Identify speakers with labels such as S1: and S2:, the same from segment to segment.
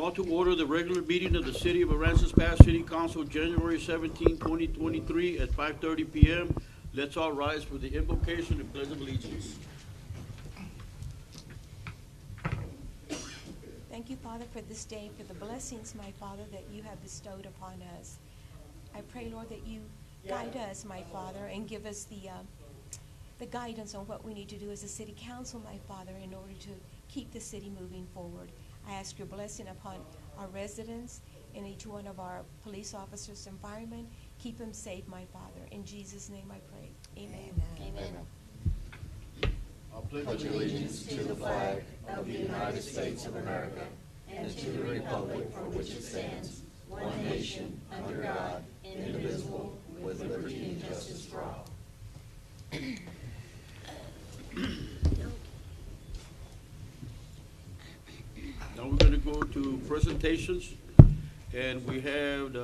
S1: Call to order the regular meeting of the City of Aransas Pass City Council, January 17, 2023 at 5:30 p.m. Let's all rise for the invocation and pledge of allegiance.
S2: Thank you, Father, for this day, for the blessings, my Father, that you have bestowed upon us. I pray, Lord, that you guide us, my Father, and give us the guidance on what we need to do as a city council, my Father, in order to keep the city moving forward. I ask your blessing upon our residents and each one of our police officers and firemen. Keep them safe, my Father. In Jesus' name I pray. Amen.
S3: Amen.
S1: I pledge
S3: Pledge allegiance to the flag of the United States of America and to the republic for which it stands, one nation, under God, indivisible, with liberty and justice for all.
S1: Now we're going to go to presentations, and we have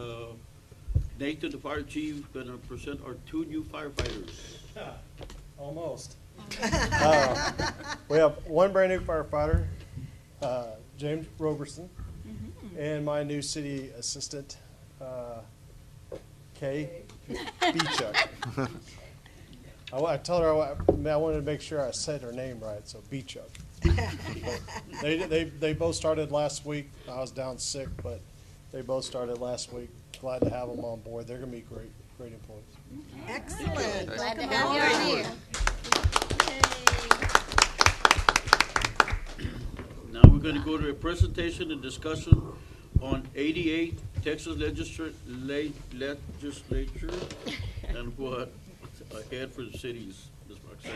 S1: Nathan, the fire chief, going to present our two new firefighters.
S4: Almost. We have one brand new firefighter, James Roberson, and my new city assistant, Kay Beechuk. I told her I wanted to make sure I said her name right, so Beechuk. They both started last week. I was down sick, but they both started last week. Glad to have them on board. They're going to be great employees.
S5: Excellent.
S3: Glad to
S5: have you here.
S1: Now we're going to go to a presentation and discussion on 88 Texas legislature and what ahead for the cities. Ms. Roxanne.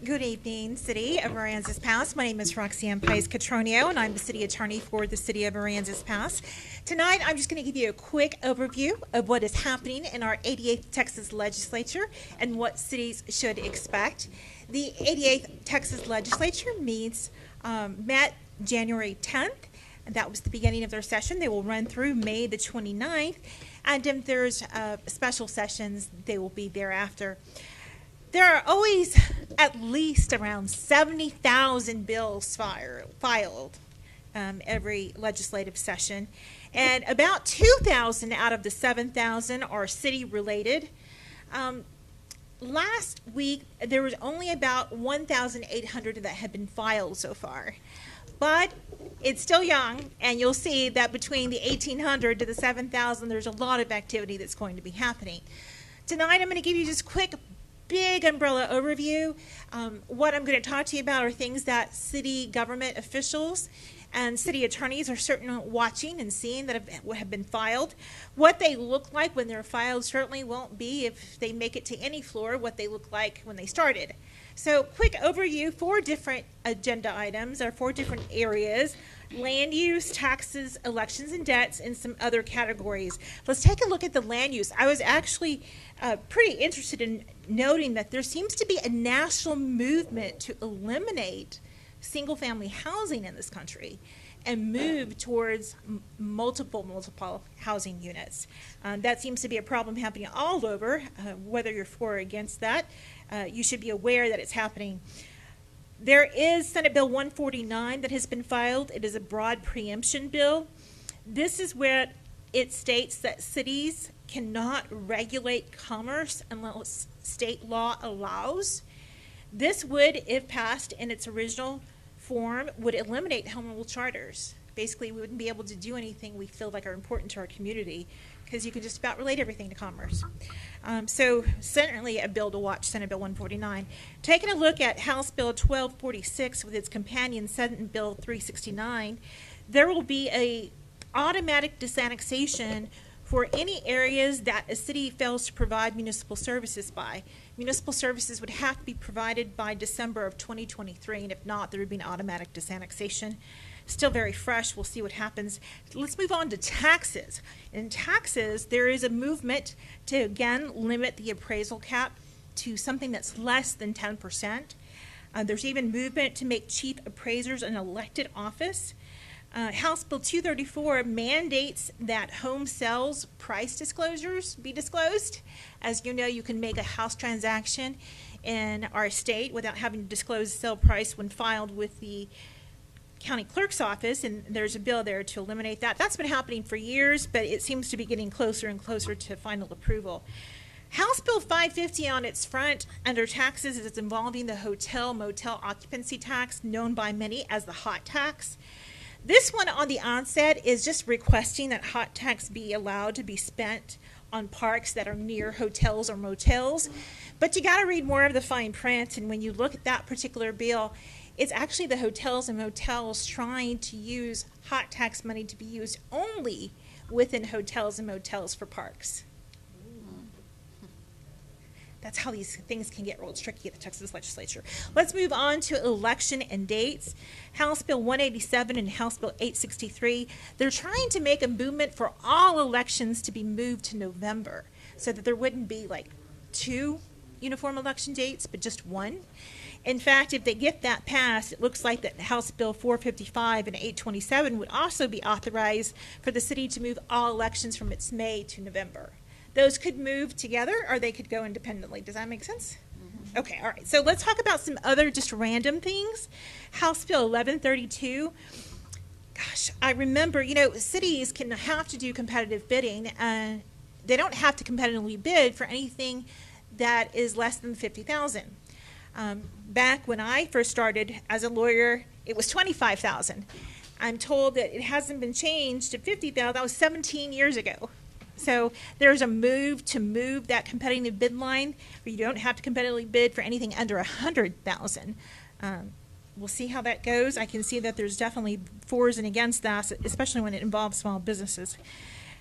S6: Good evening, City of Aransas Pass. My name is Roxanne Pais-Catronio, and I'm the City Attorney for the City of Aransas Pass. Tonight, I'm just going to give you a quick overview of what is happening in our 88th Texas Legislature and what cities should expect. The 88th Texas Legislature met January 10th, and that was the beginning of their session. They will run through May the 29th, and if there's special sessions, they will be thereafter. There are always at least around 70,000 bills filed every legislative session, and about 2,000 out of the 7,000 are city-related. Last week, there was only about 1,800 that had been filed so far, but it's still young, and you'll see that between the 1,800 to the 7,000, there's a lot of activity that's going to be happening. Tonight, I'm going to give you just a quick big umbrella overview. What I'm going to talk to you about are things that city government officials and city attorneys are certainly watching and seeing that have been filed. What they look like when they're filed certainly won't be, if they make it to any floor, what they look like when they started. So quick overview, 4 different agenda items, or 4 different areas: land use, taxes, elections and debts, and some other categories. Let's take a look at the land use. I was actually pretty interested in noting that there seems to be a national movement to eliminate single-family housing in this country and move towards multiple housing units. That seems to be a problem happening all over. Whether you're for or against that, you should be aware that it's happening. There is Senate Bill 149 that has been filed. It is a broad preemption bill. This is where it states that cities cannot regulate commerce unless state law allows. This would, if passed in its original form, would eliminate home rule charters. Basically, we wouldn't be able to do anything we feel like are important to our community, because you can just about relate everything to commerce. So certainly a bill to watch, Senate Bill 149. Taking a look at House Bill 1246 with its companion Senate Bill 369, there will be a automatic disannexation for any areas that a city fails to provide municipal services by. Municipal services would have to be provided by December of 2023, and if not, there would be an automatic disannexation. Still very fresh. We'll see what happens. Let's move on to taxes. In taxes, there is a movement to, again, limit the appraisal cap to something that's less than 10%. There's even movement to make chief appraisers an elected office. House Bill 234 mandates that home sales price disclosures be disclosed. As you know, you can make a house transaction in our state without having to disclose the sale price when filed with the county clerk's office, and there's a bill there to eliminate that. That's been happening for years, but it seems to be getting closer and closer to final approval. House Bill 550 on its front under taxes is involving the hotel motel occupancy tax, known by many as the hot tax. This one on the onset is just requesting that hot tax be allowed to be spent on parks that are near hotels or motels. But you got to read more of the fine print, and when you look at that particular bill, it's actually the hotels and motels trying to use hot tax money to be used only within hotels and motels for parks. That's how these things can get real tricky at the Texas legislature. Let's move on to election and dates. House Bill 187 and House Bill 863, they're trying to make a movement for all elections to be moved to November so that there wouldn't be like 2 uniform election dates, but just 1. In fact, if they get that passed, it looks like that House Bill 455 and 827 would also be authorized for the city to move all elections from its May to November. Those could move together or they could go independently. Does that make sense? Mm-hmm. Okay, all right. So let's talk about some other just random things. House Bill 1132. Gosh, I remember, cities can have to do competitive bidding. They don't have to competitively bid for anything that is less than $50,000. Back when I first started as a lawyer, it was $25,000. I'm told that it hasn't been changed to $50,000. That was 17 years ago. So there's a move to move that competitive bid line where you don't have to competitively bid for anything under $100,000. We'll see how that goes. I can see that there's definitely fors and against that, especially when it involves small businesses.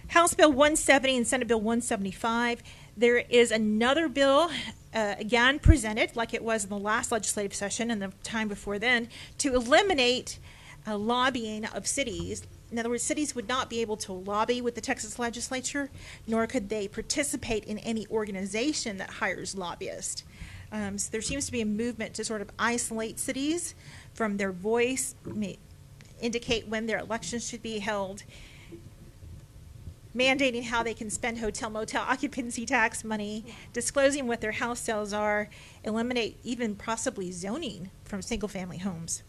S6: House Bill 170 and Senate Bill 175. There is another bill, again presented like it was in the last legislative session and the time before then, to eliminate lobbying of cities. In other words, cities would not be able to lobby with the Texas legislature, nor could they participate in any organization that hires lobbyists. So there seems to be a movement to sort of isolate cities from their voice, indicate when their elections should be held, mandating how they can spend hotel motel occupancy tax money, disclosing what their house sales are, eliminate even possibly zoning from single-family homes.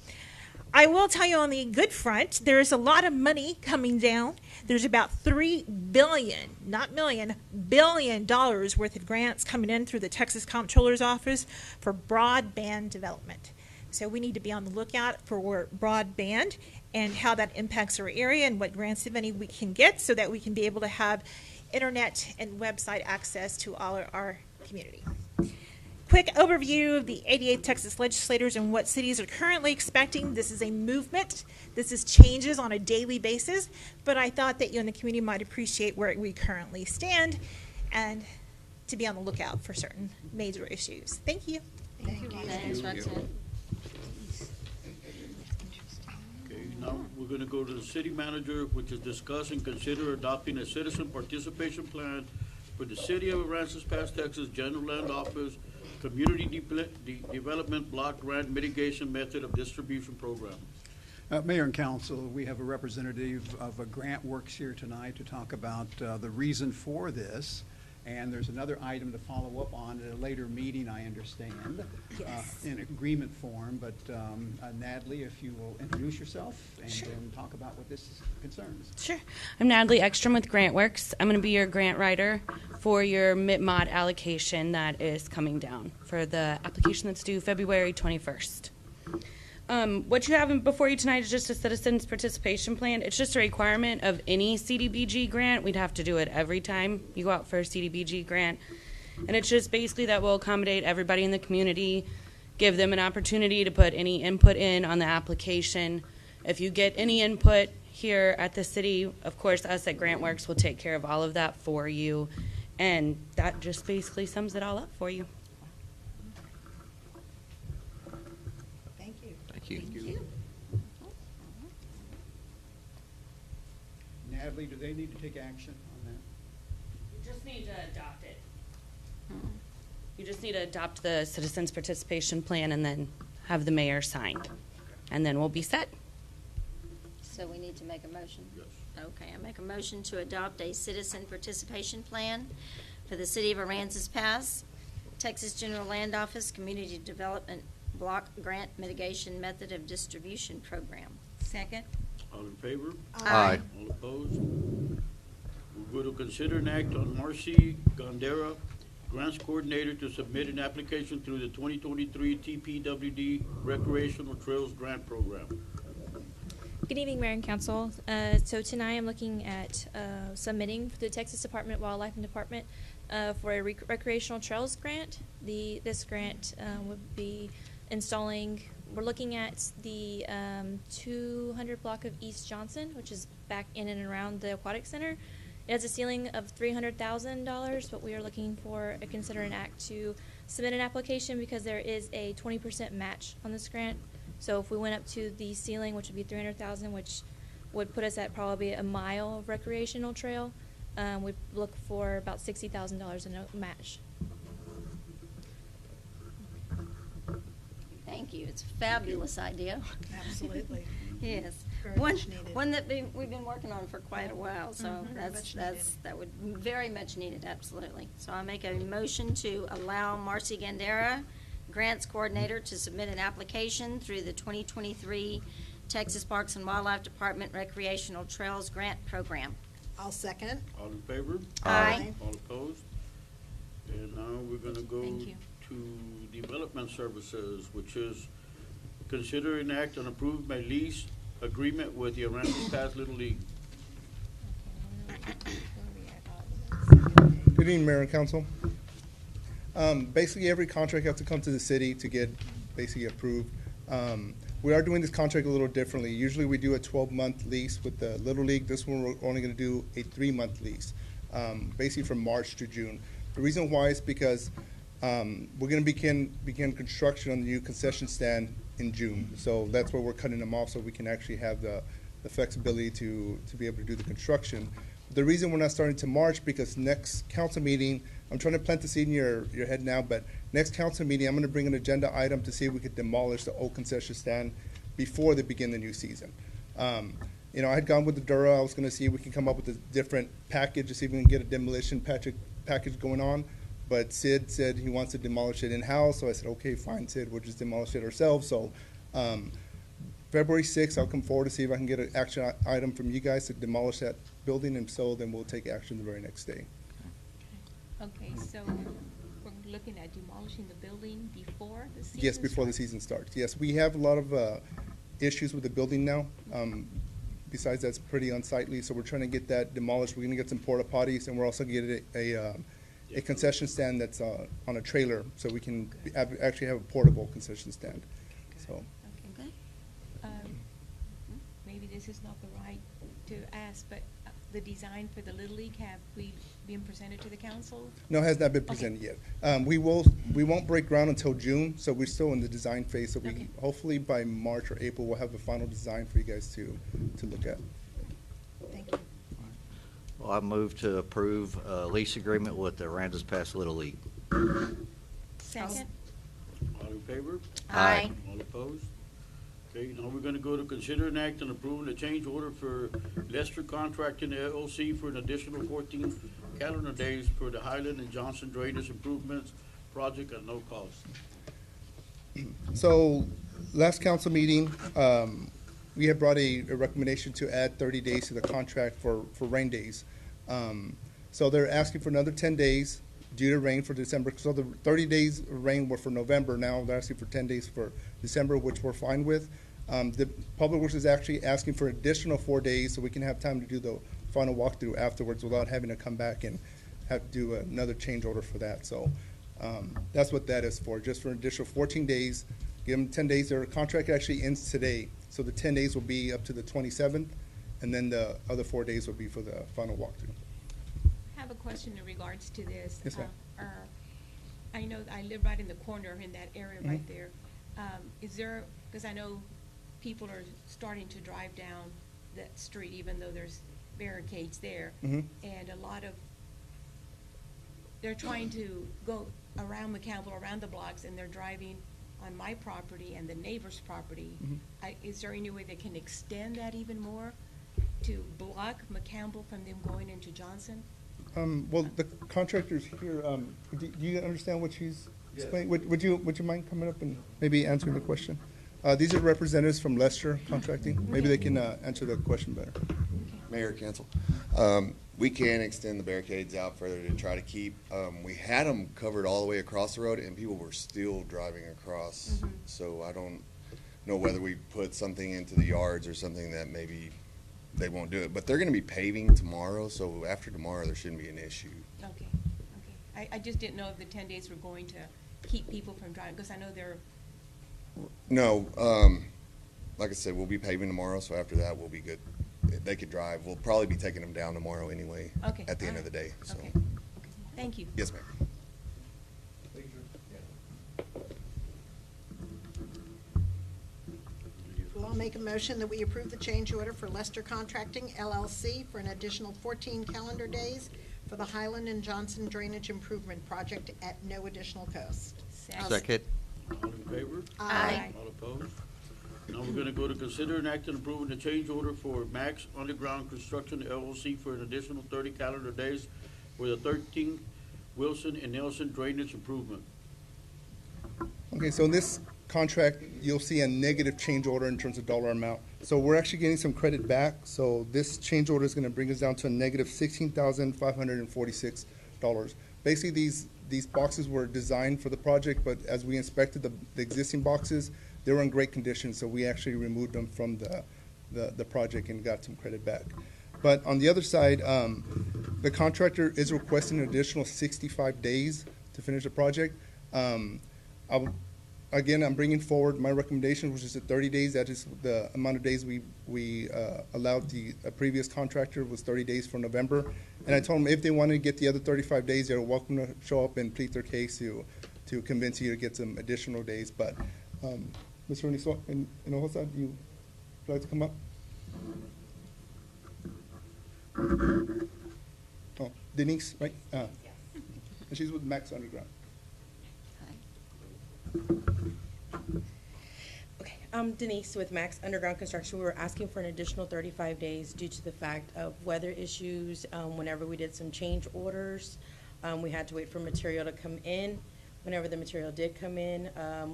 S6: I will tell you on the good front, there is a lot of money coming down. There's about $3 billion, not million, $1 billion worth of grants coming in through the Texas Comptroller's Office for broadband development. So we need to be on the lookout for broadband and how that impacts our area and what grants, if any, we can get so that we can be able to have internet and website access to all our community. Quick overview of the 88 Texas legislators and what cities are currently expecting. This is a movement. This is changes on a daily basis, but I thought that you in the community might appreciate where we currently stand and to be on the lookout for certain major issues. Thank you.
S3: Thank you. Thanks, Roxanne.
S1: Okay, now we're going to go to the city manager, which is discuss and consider adopting a citizen participation plan for the city of Aransas Pass, Texas General Land Office Community Development Block Grant Mitigation Method of Distribution Program.
S7: Mayor and Council, we have a representative of Grant Works here tonight to talk about the reason for this. And there's another item to follow up on at a later meeting, I understand,
S6: Yes.
S7: in agreement form. But Natalie, if you will introduce yourself and
S6: Sure.
S7: then talk about what this concerns.
S8: Sure. I'm Natalie Ekstrom with GrantWorks. I'm going to be your grant writer for your MIT-MOD allocation that is coming down for the application that's due February 21st. What you have before you tonight is just a citizens participation plan. It's just a requirement of any CDBG grant. We'd have to do it every time you go out for a CDBG grant. And it's just basically that will accommodate everybody in the community, give them an opportunity to put any input in on the application. If you get any input here at the city, of course, us at GrantWorks will take care of all of that for you. And that just basically sums it all up for you.
S7: Natalie, do they need to take action on that?
S8: You just need to adopt it. You just need to adopt the citizens participation plan and then have the mayor sign. And then we'll be set.
S3: So we need to make a motion?
S1: Yes.
S3: Okay, I make a motion to adopt a citizen participation plan for the city of Aransas Pass, Texas General Land Office Community Development Block Grant Mitigation Method of Distribution Program.
S5: Second.
S1: All in favor?
S3: Aye.
S1: All opposed? We're going to consider an act on Marcy Gondera, Grants Coordinator, to submit an application through the 2023 TPWD Recreational Trails Grant Program.
S9: Good evening, Mayor and Council. So tonight I'm looking at submitting for the Texas Department of Wildlife and Department for a recreational trails grant. This grant would be installing, we're looking at the 200 block of East Johnson, which is back in and around the Aquatic Center. It has a ceiling of $300,000, but we are looking for a consider an act to submit an application because there is a 20% match on this grant. So if we went up to the ceiling, which would be $300,000, which would put us at probably a mile of recreational trail, we'd look for about $60,000 in a match.
S3: Thank you. It's a fabulous idea.
S5: Absolutely.
S3: Yes.
S5: Very
S3: One,
S5: much needed.
S3: one that we've been working on for quite a while, so
S5: Very much needed.
S3: that would very much needed, absolutely. So I make a motion to allow Marcy Gandera, Grants Coordinator, to submit an application through the 2023 Texas Parks and Wildlife Department Recreational Trails Grant Program.
S5: I'll second.
S1: All in favor?
S3: Aye.
S1: All opposed? And now we're gonna go
S2: Thank you.
S1: to Development Services, which is consider an act on approved by lease agreement with the Aransas Pass Little League.
S10: Good evening, Mayor and Council. Basically, every contract has to come to the city to get basically approved. We are doing this contract a little differently. Usually we do a 12-month lease with the Little League. This one, we're only going to do a 3-month lease, basically from March to June. The reason why is because we're going to begin construction on the new concession stand in June. So that's where we're cutting them off so we can actually have the flexibility to be able to do the construction. The reason we're not starting to March, because next council meeting, I'm trying to plant the seed in your head now, but next council meeting, I'm going to bring an agenda item to see if we could demolish the old concession stand before they begin the new season. You know, I had gone with the Dura. I was going to see if we can come up with a different package to see if we can get a demolition package going on. But Sid said he wants to demolish it in-house, so I said, okay, fine, Sid, we'll just demolish it ourselves. So February 6th, I'll come forward to see if I can get an action item from you guys to demolish that building, and so then we'll take action the very next day.
S2: Okay, so we're looking at demolishing the building before the season
S10: Yes, before the
S2: starts?
S10: season starts. Yes, we have a lot of issues with the building now. Besides, that's pretty unsightly, so we're trying to get that demolished. We're going to get some porta potties, and we're also going to get a concession stand that's on a trailer, so we can actually have a portable concession stand. So.
S3: Okay.
S2: Maybe this is not the right to ask, but the design for the Little League, have we been presented to the council?
S10: No, it has not been
S2: Okay.
S10: presented yet. We won't break ground until June, so we're still in the design phase. So we
S2: Okay.
S10: hopefully by March or April we'll have a final design for you guys to look at.
S5: Thank you.
S11: Well, I move to approve a lease agreement with the Aransas Pass Little League.
S2: Second?
S1: All in favor?
S3: Aye.
S1: All opposed? Okay, now we're gonna go to consider an act on approving a change order for Lester Contracting LLC for an additional 14 calendar days for the Highland and Johnson Drainage Improvements Project at no cost.
S10: So last council meeting, we had brought a recommendation to add 30 days to the contract for rain days. So they're asking for another 10 days due to rain for December. So the 30 days of rain were for November. Now they're asking for 10 days for December, which we're fine with. The Public Works is actually asking for additional 4 days so we can have time to do the final walkthrough afterwards without having to come back and have to do another change order for that. So that's what that is for, just for an additional 14 days. Give them 10 days. Their contract actually ends today. So the 10 days will be up to the 27th, and then the other 4 days will be for the final walkthrough.
S2: I have a question in regards to this.
S10: Yes, ma'am.
S2: I know I live right in the corner in that area right there. Is there, because I know people are starting to drive down that street even though there's barricades there.
S10: Mhm.
S2: And a lot of, they're trying to go around McCampbell, around the blocks, and they're driving on my property and the neighbor's property. Is there any way they can extend that even more to block McCampbell from them going into Johnson?
S10: Well, the contractor's here. Do you understand what she's explaining? Would you mind coming up and maybe answering the question? These are representatives from Lester Contracting. Maybe they can answer the question better.
S12: Mayor, council, we can extend the barricades out further to try to keep, we had them covered all the way across the road and people were still driving across. So I don't know whether we put something into the yards or something that maybe they won't do it. But they're gonna be paving tomorrow, so after tomorrow, there shouldn't be an issue.
S2: Okay, okay. I just didn't know if the 10 days were going to keep people from driving, because I know they're,
S12: No, like I said, we'll be paving tomorrow, so after that, we'll be good. They could drive. We'll probably be taking them down tomorrow anyway.
S2: okay.
S12: At the end
S2: all
S12: of the
S2: right.
S12: day, so.
S2: Okay, okay. Thank you.
S12: Yes, ma'am.
S5: Well, I'll make a motion that we approve the change order for Lester Contracting LLC for an additional 14 calendar days for the Highland and Johnson Drainage Improvement Project at no additional cost.
S11: Second.
S1: All in favor?
S5: Aye.
S1: All opposed? Now we're gonna go to consider and act on approving the change order for Max Underground Construction LLC for an additional 30 calendar days for the 13 Wilson and Nelson Drainage Improvement.
S10: Okay, so in this contract, you'll see a negative change order in terms of dollar amount. So we're actually getting some credit back. So this change order is going to bring us down to a negative $16,546. Basically, these boxes were designed for the project, but as we inspected the existing boxes, they were in great condition, so we actually removed them from the project and got some credit back. But on the other side, the contractor is requesting an additional 65 days to finish the project. Again, I'm bringing forward my recommendation, which is the 30 days. That is the amount of days we allowed the previous contractor was 30 days for November. And I told them if they wanted to get the other 35 days, they're welcome to show up and plead their case to convince you to get some additional days. But Mr. Hinojosa, do you like to come up? Oh, Denise, right? And she's with Max Underground.
S13: Okay, I'm Denise with Max Underground Construction. We were asking for an additional 35 days due to the fact of weather issues. Whenever we did some change orders, we had to wait for material to come in. Whenever the material did come in,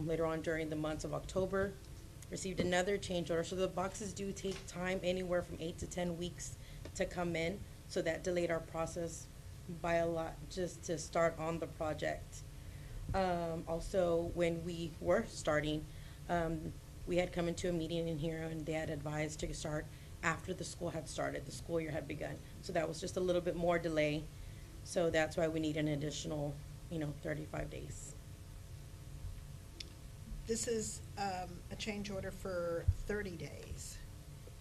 S13: later on during the months of October, received another change order. So the boxes do take time, anywhere from 8 to 10 weeks to come in. So that delayed our process by a lot just to start on the project. Also, when we were starting, we had come into a meeting in here and they had advised to start after the school had started, the school year had begun. So that was just a little bit more delay. So that's why we need an additional, 35 days.
S5: This is a change order for 30 days.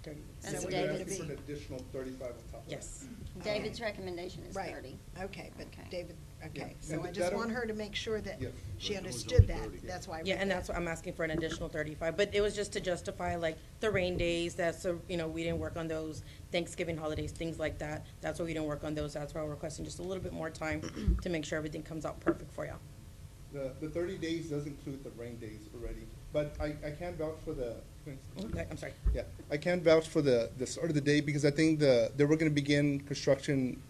S13: 30 days.
S5: Is that
S3: That's
S5: what you're
S3: David's.
S5: gonna be?
S10: For an additional 35 on top of that.
S13: Yes.
S3: David's recommendation is
S5: Right.
S3: 30.
S5: Okay, but
S3: Okay.
S5: David, okay,
S10: Yeah.
S5: so
S10: And
S5: I just
S10: that'll-
S5: want her to make sure that
S10: Yeah.
S5: she
S1: Right, it was
S5: understood
S1: only
S5: that.
S1: 30.
S5: That's why I
S13: Yeah,
S5: read
S13: and
S5: that.
S13: that's why I'm asking for an additional 35, but it was just to justify like the rain days, that's, we didn't work on those, Thanksgiving holidays, things like that. That's why we didn't work on those, that's why we're requesting just a little bit more time to make sure everything comes out perfect for y'all.
S10: The 30 days does include the rain days already, but I can vouch for the.
S13: I'm sorry.
S10: Yeah, I can vouch for the start of the day because I think they were going to begin construction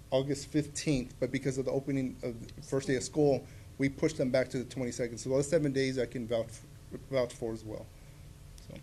S10: August 15th, but because of the opening of the first day of school, we pushed them back to the 22nd. So those 7 days I can vouch for as well. So.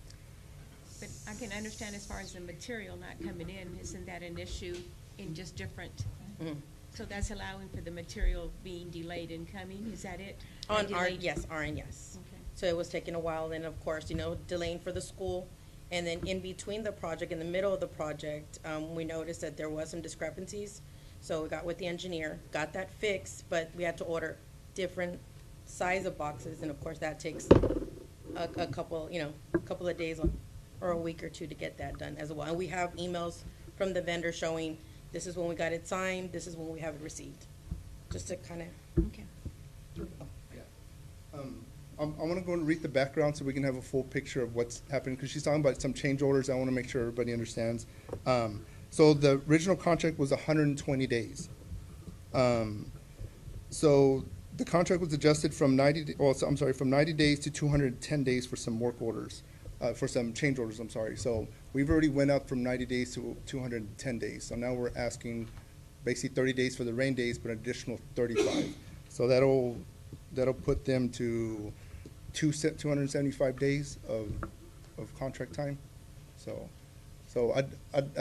S2: But I can understand as far as the material not coming in, isn't that an issue in just different?
S13: Mhm.
S2: So that's allowing for the material being delayed in coming, is that it?
S13: On
S2: And
S13: our,
S2: delayed?
S13: yes, RN, yes.
S2: Okay.
S13: So it was taking a while, and of course, delaying for the school. And then in between the project, in the middle of the project, we noticed that there was some discrepancies. So we got with the engineer, got that fixed, but we had to order different size of boxes, and of course, that takes a couple of days or a week or two to get that done as well. And we have emails from the vendor showing this is when we got it signed, this is when we have it received, just to kind of.
S2: Okay.
S10: I want to go and read the background so we can have a full picture of what's happening, because she's talking about some change orders. I want to make sure everybody understands. So the original contract was 120 days. So the contract was adjusted from 90 days to 210 days for some work orders, for some change orders, I'm sorry. So we've already went up from 90 days to 210 days. So now we're asking basically 30 days for the rain days, but an additional 35. So that'll put them to 275 days of contract time. So I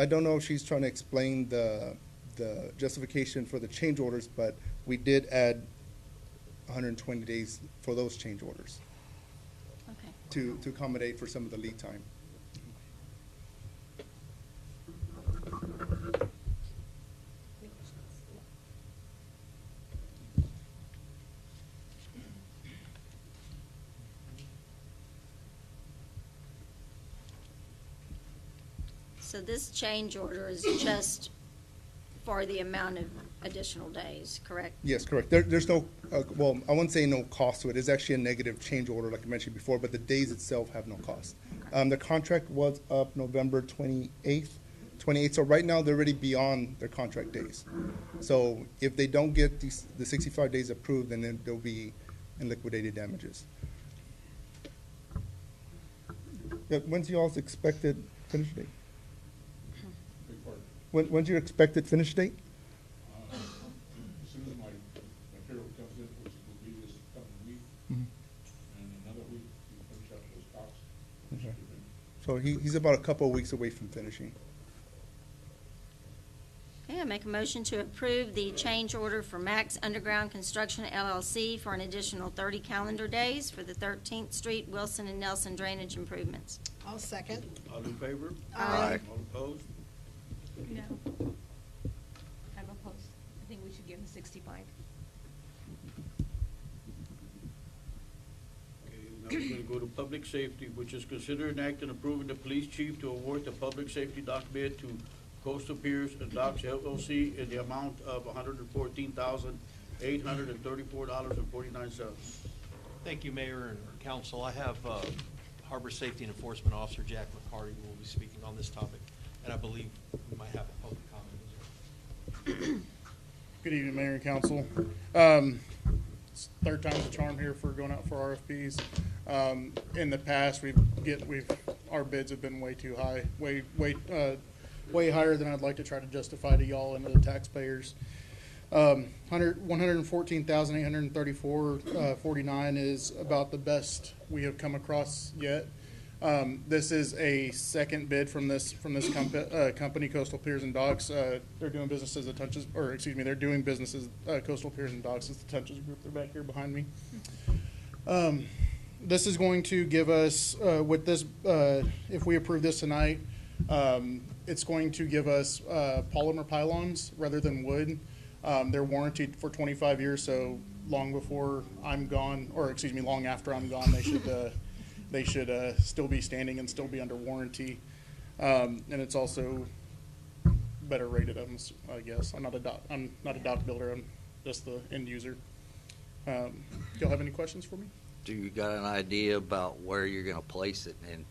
S10: don't know if she's trying to explain the justification for the change orders, but we did add 120 days for those change orders
S3: Okay.
S10: to accommodate for some of the lead time.
S3: So this change order is just for the amount of additional days, correct?
S10: Yes, correct. There's no, well, I wouldn't say no cost to it. It's actually a negative change order, like I mentioned before, but the days itself have no cost. The contract was up November 28th. So right now, they're already beyond their contract days. So if they don't get the 65 days approved, then they'll be in liquidated damages. Yeah, when's y'all's expected finish date? When's your expected finish date?
S14: As soon as my material comes in, which will be this coming week,
S10: Mhm.
S14: and another week, we finish up those stocks.
S10: Okay. So he's about a couple of weeks away from finishing.
S3: Okay, I make a motion to approve the change order for Max Underground Construction LLC for an additional 30 calendar days for the 13th Street, Wilson and Nelson drainage improvements.
S5: I'll second.
S1: All in favor?
S3: Aye.
S1: All opposed?
S2: No. I'm opposed. I think we should give them 65.
S1: Okay, now we're gonna go to public safety, which is consider an act in approving the police chief to award the public safety dock bid to Coastal Piers and Docks LLC in the amount of $114,834.49.
S15: Thank you, Mayor and Council. I have Harbor Safety and Enforcement Officer Jack McCarty who will be speaking on this topic, and I believe we might have a public comment as well.
S16: Good evening, Mayor and Council. It's third time's the charm here for going out for RFPs. In the past, our bids have been way too high, way higher than I'd like to try to justify to y'all and to the taxpayers. 114,834.49 is about the best we have come across yet. This is a second bid from this company, Coastal Piers and Docks. They're doing business as they're doing business as Coastal Piers and Docks. It's the Touches Group. They're back here behind me. This is going to give us, with this, if we approve this tonight, it's going to give us polymer pylons rather than wood. They're warranted for 25 years, so long before I'm gone, long after I'm gone, they should still be standing and still be under warranty. And it's also better rated, I guess. I'm not a dock builder. I'm just the end user. Y'all have any questions for me?
S11: Do you got an idea about where you're gonna place it, and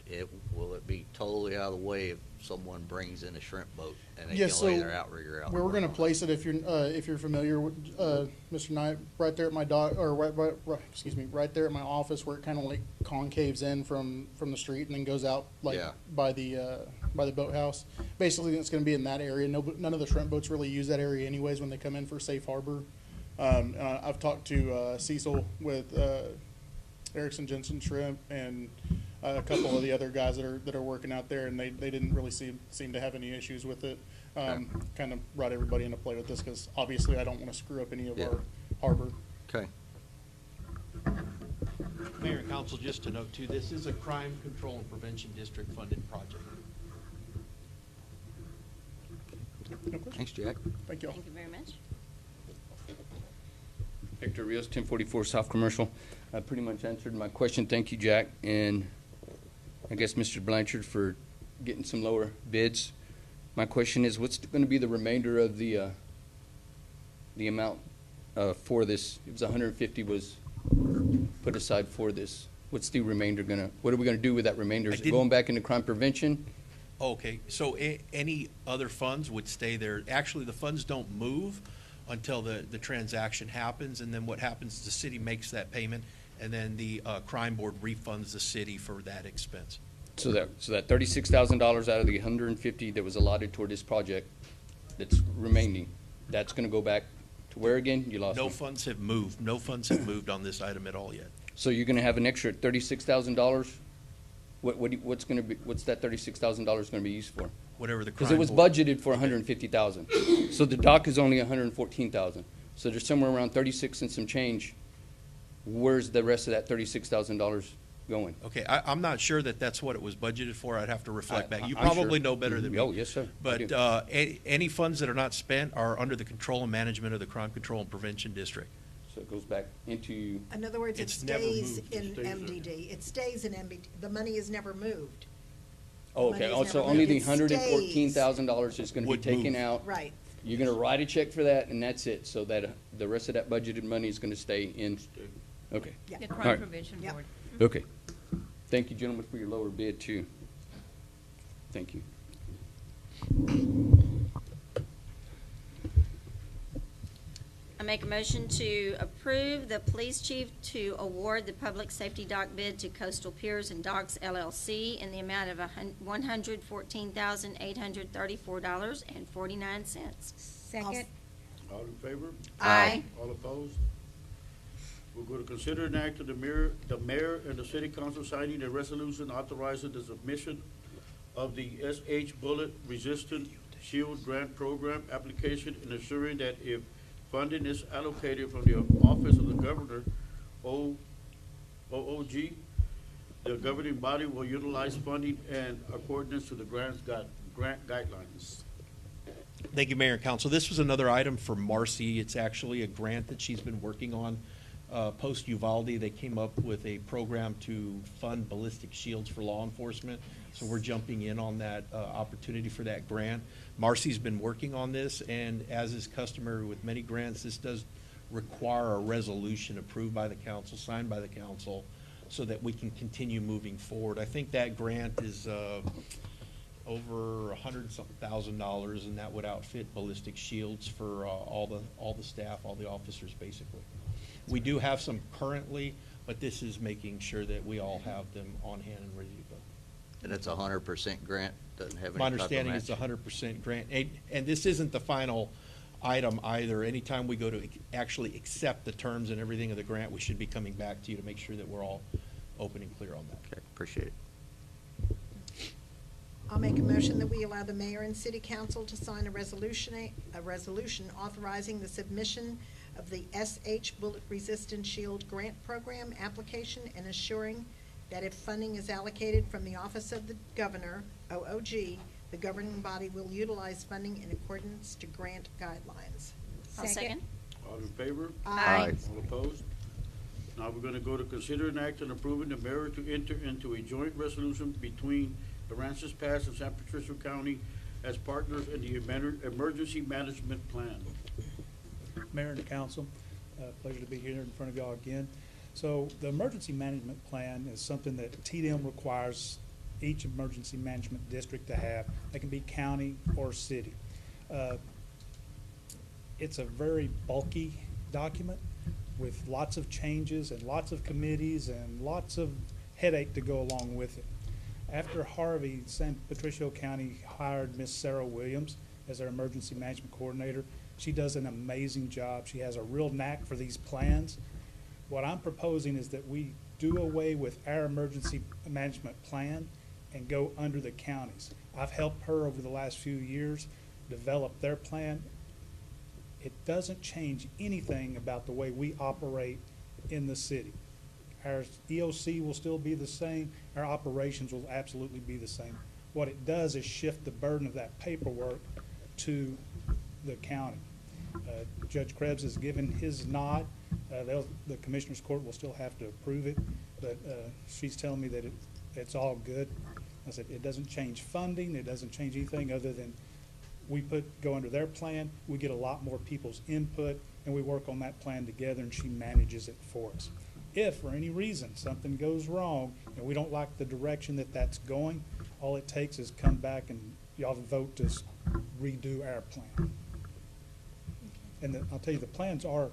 S11: will it be totally out of the way if someone brings in a shrimp boat and they can lay their outrigger out?
S16: Where we're gonna place it, if you're familiar with, Mr. Knight, right there at my dock, or right there at my office, where it kind of like concaves in from the street and then goes out by the boathouse. Basically, it's gonna be in that area. None of the shrimp boats really use that area anyways when they come in for safe harbor. I've talked to Cecil with Erickson Jensen Shrimp and a couple of the other guys that are working out there, and they didn't really seem to have any issues with it. Kind of brought everybody into play with this because obviously I don't want to screw up any of our harbor.
S11: Okay.
S15: Mayor and Council, just to note too, this is a crime control and prevention district funded project.
S16: No question.
S11: Thanks, Jack.
S16: Thank you all.
S3: Thank you very much.
S17: Hector Rios, 1044 South Commercial. I pretty much answered my question. Thank you, Jack, and I guess Mr. Blanchard for getting some lower bids. My question is, what's going to be the remainder of the amount for this? It was 150 was put aside for this. What's the remainder what are we going to do with that remainder? Is it going back into crime prevention?
S15: Okay, so any other funds would stay there. Actually, the funds don't move until the transaction happens, and then what happens is the city makes that payment, and then the crime board refunds the city for that expense.
S17: So that $36,000 out of the 150 that was allotted toward this project that's remaining, that's going to go back to where again? You lost
S15: No
S17: me.
S15: funds have moved. No funds have moved on this item at all yet.
S17: So you're gonna have an extra $36,000? What's that $36,000 gonna be used for?
S15: Whatever the crime.
S17: Because it was
S15: board-
S17: budgeted for 150,000. So the dock is only 114,000. So there's somewhere around 36 and some change. Where's the rest of that $36,000 going?
S15: Okay, I'm not sure that that's what it was budgeted for. I'd have to reflect back. You
S17: I'm sure.
S15: probably know better than me.
S17: Oh, yes, sir. I
S15: But
S17: do.
S15: any funds that are not spent are under the control and management of the Crime Control and Prevention District.
S17: So it goes back into,
S5: In other words, it
S15: It's never
S5: stays
S15: moved.
S5: in
S1: It stays there.
S5: MDD. It stays in MDD. The money is never moved.
S17: oh,
S5: Money
S17: okay,
S5: is
S17: also
S5: never
S17: only
S5: moved.
S17: the
S5: It
S17: $114,000 is gonna be
S15: Would
S17: taken
S15: move.
S17: out.
S5: Right.
S17: You're gonna write a check for that, and that's it, so that, the rest of that budgeted money is gonna stay in, okay.
S5: Yeah.
S18: The
S17: All
S18: Crime
S17: right.
S18: Prevention
S5: Yep.
S18: Board.
S17: Okay. Thank you, gentlemen, for your lower bid, too. Thank you.
S3: I make a motion to approve the police chief to award the public safety dock bid to Coastal Piers and Docks LLC in the amount of $114,834.49.
S2: Second.
S1: All in favor?
S3: Aye.
S1: All opposed? We're going to consider an act of the mayor and the city council signing a resolution authorizing the submission of the SH Bullet Resistant Shield Grant Program application and assuring that if funding is allocated from the office of the governor, OOG, the governing body will utilize funding in accordance to the grant guidelines.
S15: Thank you, Mayor and Council. This was another item for Marcy. It's actually a grant that she's been working on. Post-Uvalde, they came up with a program to fund ballistic shields for law enforcement. So we're jumping in on that opportunity for that grant. Marcy's been working on this, and as is customary with many grants, this does require a resolution approved by the council, signed by the council, so that we can continue moving forward. I think that grant is over $100,000, and that would outfit ballistic shields for all the staff, all the officers, basically. We do have some currently, but this is making sure that we all have them on hand and ready to go.
S11: And it's 100% grant, doesn't have any
S15: My
S11: type of
S15: understanding is
S11: match.
S15: 100% grant, and this isn't the final item either. Anytime we go to actually accept the terms and everything of the grant, we should be coming back to you to make sure that we're all open and clear on that.
S11: Okay, appreciate it.
S5: I'll make a motion that we allow the mayor and city council to sign a resolution authorizing the submission of the SH Bullet Resistant Shield Grant Program application and assuring that if funding is allocated from the office of the governor, OOG, the governing body will utilize funding in accordance to grant guidelines.
S3: I'll second.
S1: All in favor?
S3: Aye.
S1: All opposed? Now we're gonna go to consider an act on approving the mayor to enter into a joint resolution between Aransas Pass and San Patricio County as partners in the emergency management plan.
S19: Mayor and the council, pleasure to be here in front of y'all again. So the emergency management plan is something that TDM requires each emergency management district to have. They can be county or city. It's a very bulky document with lots of changes and lots of committees and lots of headache to go along with it. After Harvey, San Patricio County hired Miss Sarah Williams as their emergency management coordinator. She does an amazing job. She has a real knack for these plans. What I'm proposing is that we do away with our emergency management plan and go under the counties. I've helped her over the last few years develop their plan. It doesn't change anything about the way we operate in the city. Our EOC will still be the same. Our operations will absolutely be the same. What it does is shift the burden of that paperwork to the county. Judge Krebs has given his nod. The Commissioners Court will still have to approve it, but she's telling me that it's all good. I said, it doesn't change funding. It doesn't change anything other than we go under their plan. We get a lot more people's input, and we work on that plan together, and she manages it for us. If for any reason something goes wrong and we don't like the direction that that's going, all it takes is come back and y'all vote to redo our plan. And I'll tell you, the plans are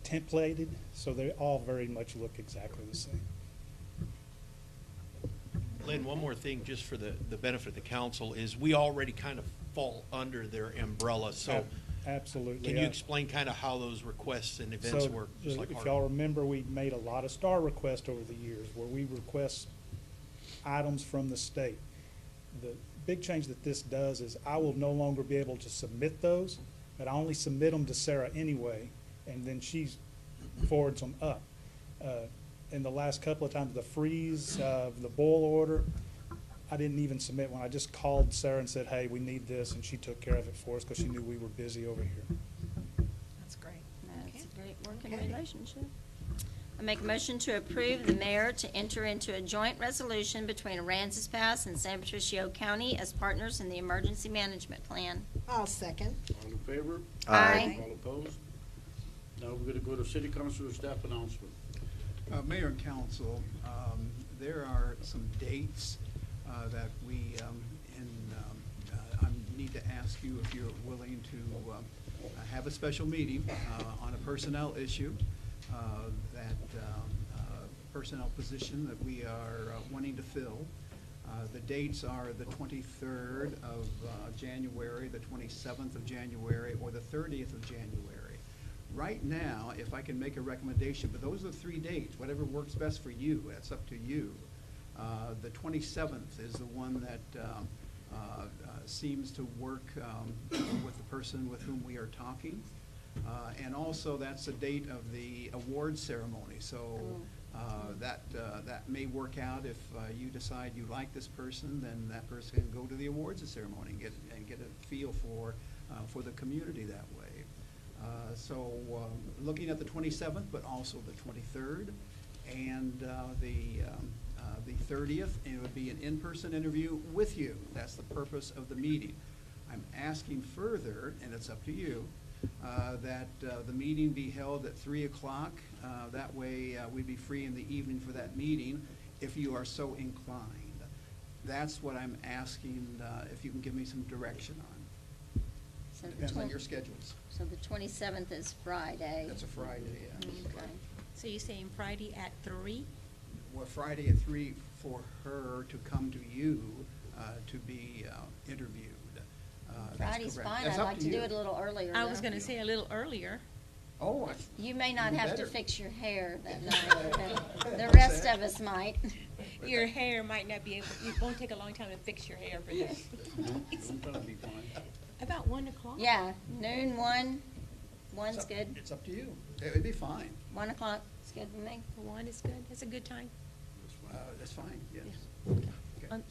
S19: templated, so they all very much look exactly the same.
S15: Lynn, one more thing, just for the benefit of the council, is we already kind of fall under their umbrella. So
S19: Absolutely.
S15: Can you explain kind of how those requests and events
S19: So,
S15: work? Just like
S19: if
S15: Harvey?
S19: y'all remember, we made a lot of star requests over the years where we request items from the state. The big change that this does is I will no longer be able to submit those, but I only submit them to Sarah anyway, and then she forwards them up. In the last couple of times, the freeze, the boil order, I didn't even submit one. I just called Sarah and said, hey, we need this, and she took care of it for us because she knew we were busy over here.
S5: That's great.
S3: That's a great working relationship. I make a motion to approve the mayor to enter into a joint resolution between Aransas Pass and San Patricio County as partners in the emergency management plan.
S5: I'll second.
S1: All in favor?
S3: Aye.
S1: All opposed? Now we're gonna go to city councilor staff announcement.
S7: Mayor and council, there are some dates that we I need to ask you if you're willing to have a special meeting on a personnel issue, that personnel position that we are wanting to fill. The dates are the 23rd of January, the 27th of January, or the 30th of January. Right now, if I can make a recommendation, but those are the 3 dates, whatever works best for you, that's up to you. The 27th is the one that seems to work with the person with whom we are talking. And also, that's the date of the award ceremony. So that may work out if you decide you like this person, then that person can go to the awards ceremony and get a feel for the community that way. So looking at the 27th, but also the 23rd and the 30th, and it would be an in-person interview with you. That's the purpose of the meeting. I'm asking further, and it's up to you, that the meeting be held at 3 o'clock. That way we'd be free in the evening for that meeting if you are so inclined. That's what I'm asking, if you can give me some direction on.
S3: So the
S7: Depends on your schedules.
S3: So the 27th is Friday.
S7: That's a Friday, yeah.
S3: Okay.
S5: So you're saying Friday at 3?
S7: Well, Friday at 3 for her to come to you to be interviewed. That's
S3: Friday's
S7: correct.
S3: fine.
S7: That's
S3: I'd
S7: up
S3: like
S7: to
S3: to do
S7: you.
S3: it a little earlier.
S5: I was
S3: though.
S5: going to say a little earlier.
S7: Oh,
S3: You may not
S7: even
S3: have
S7: better.
S3: to fix your hair that night. The rest of us might.
S5: Your hair might not be able, it won't take a long time to fix your hair for this.
S1: That'll be fine.
S5: About 1 o'clock?
S3: Yeah, noon, 1. 1's good.
S7: It's up to you. It'd be fine.
S3: 1 o'clock is good with me.
S5: 1 is good. That's a good time.
S7: That's fine, yes.
S5: Um,